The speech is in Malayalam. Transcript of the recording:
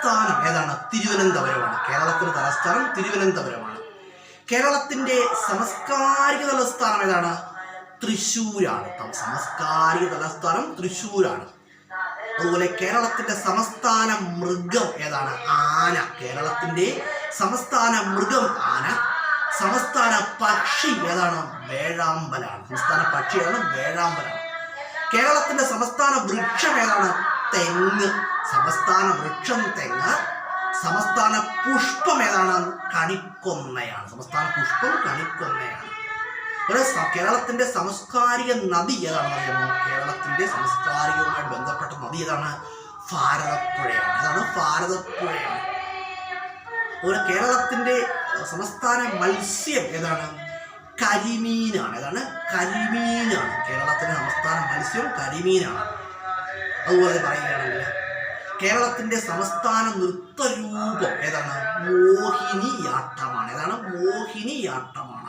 തലസ്ഥാനം ഏതാണ്? തിരുവനന്തപുരമാണ്. കേരളത്തിന്റെ തലസ്ഥാനം തിരുവനന്തപുരമാണ്. കേരളത്തിന്റെ സാംസ്കാരിക തലസ്ഥാനം ഏതാണ്? തൃശ്ശൂരാണ്. സാംസ്കാരിക തലസ്ഥാനം തൃശ്ശൂരാണ്. അതുപോലെ കേരളത്തിന്റെ സംസ്ഥാന മൃഗം ഏതാണ്? ആന. കേരളത്തിന്റെ സംസ്ഥാന മൃഗം ആന. സംസ്ഥാന പക്ഷി ഏതാണ്? വേഴാമ്പലാണ്. സംസ്ഥാന പക്ഷി ഏതാണ്? വേഴാമ്പലാണ്. കേരളത്തിന്റെ സംസ്ഥാന വൃക്ഷം ഏതാണ്? തെങ്ങ്. സംസ്ഥാന വൃക്ഷം തെങ്ങ്. സംസ്ഥാന പുഷ്പം ഏതാണ്? കണിക്കൊന്നയാണ്. സംസ്ഥാന പുഷ്പം കണിക്കൊന്നയാണ്. കേരളത്തിന്റെ സാംസ്കാരിക നദി ഏതാണെന്ന് അറിയാമോ? കേരളത്തിന്റെ സാംസ്കാരികവുമായി ബന്ധപ്പെട്ട നദി ഏതാണ്? ഭാരതപ്പുഴയാണ്. ഏതാണ്? ഭാരതപ്പുഴയാണ്. അതുപോലെ കേരളത്തിന്റെ സംസ്ഥാന മത്സ്യം ഏതാണ്? കരിമീനാണ്. ഏതാണ്? കരിമീനാണ്. കേരളത്തിന്റെ സംസ്ഥാന മത്സ്യം കരിമീനാണ്. അതുപോലെ പറയുകയാണെങ്കിൽ കേരളത്തിന്റെ സംസ്ഥാന നൃത്തരൂപം ഏതാണ്? മോഹിനിയാട്ടമാണ്. ഏതാണ്? മോഹിനിയാട്ടമാണ്.